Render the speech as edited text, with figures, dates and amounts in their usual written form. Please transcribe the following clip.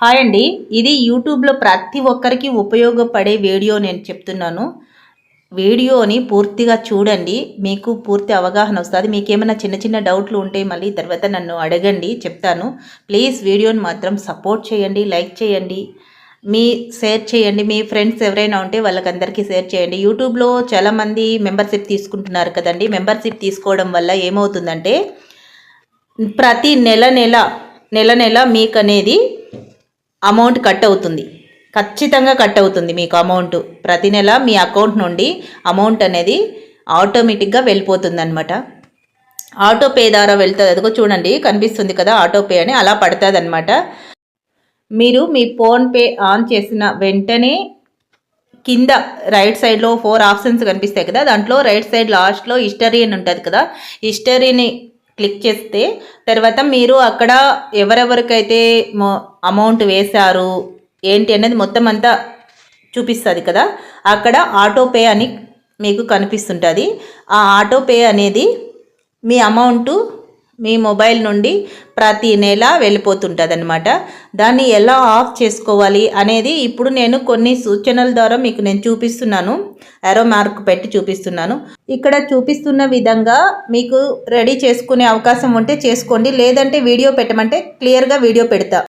Hi అండి. ఇది యూట్యూబ్‌లో ప్రతి ఒక్కరికి ఉపయోగపడే వీడియో నేను చెప్తున్నాను. వీడియోని పూర్తిగా చూడండి. మీకు పూర్తి అవగాహన వస్తది. మీకేమైనా చిన్న చిన్న డౌట్లు ఉంటే మళ్ళీ తర్వాత నన్ను అడగండి, చెప్తాను. ప్లీజ్ వీడియోని మాత్రం సపోర్ట్ చేయండి, లైక్ చేయండి, షేర్ చేయండి. మీ ఫ్రెండ్స్ ఎవరైనా ఉంటే వాళ్ళకందరికీ షేర్ చేయండి. యూట్యూబ్‌లో చాలామంది మెంబర్‌షిప్ తీసుకుంటున్నారు కదండీ! మెంబర్‌షిప్ తీసుకోవడం వల్ల ఏమవుతుందంటే ప్రతి నెల మీకనేది అమౌంట్ కట్ అవుతుంది. ఖచ్చితంగా కట్ అవుతుంది మీకు అమౌంట్. ప్రతి నెల మీ అకౌంట్ నుండి అమౌంట్ అనేది ఆటోమేటిక్గా వెళ్ళిపోతుందన్నమాట. ఆటో పే ద్వారా వెళ్తుంది. అదిగో చూడండి, కనిపిస్తుంది కదా ఆటో పే అని, అలా పడుతుంది అనమాట. మీరు మీ ఫోన్పే ఆన్ చేసిన వెంటనే కింద రైట్ సైడ్లో 4 ఆప్షన్స్ కనిపిస్తాయి కదా, దాంట్లో రైట్ సైడ్ లాస్ట్లో హిస్టరీ అని ఉంటుంది కదా, హిస్టరీని క్లిక్ చేస్తే తర్వాత మీరు అక్కడ ఎవరెవరికైతే అమౌంట్ వేశారు ఏంటి అనేది మొత్తం అంతా చూపిస్తుంది కదా. అక్కడ ఆటో పే అని మీకు కనిపిస్తుంటుంది. ఆ ఆటో పే అనేది మీ అమౌంట్ మీ మొబైల్ నుండి ప్రతి నెల వెళ్ళిపోతుంటుంది అనమాట. దాన్ని ఎలా ఆఫ్ చేసుకోవాలి అనేది ఇప్పుడు నేను కొన్ని సూచనల ద్వారా మీకు నేను చూపిస్తున్నాను. యారో మార్క్ పెట్టి చూపిస్తున్నాను. ఇక్కడ చూపిస్తున్న విధంగా మీకు రెడీ చేసుకునే అవకాశం ఉంటే చేసుకోండి, లేదంటే వీడియో పెట్టమంటే క్లియర్గా వీడియో పెడతా.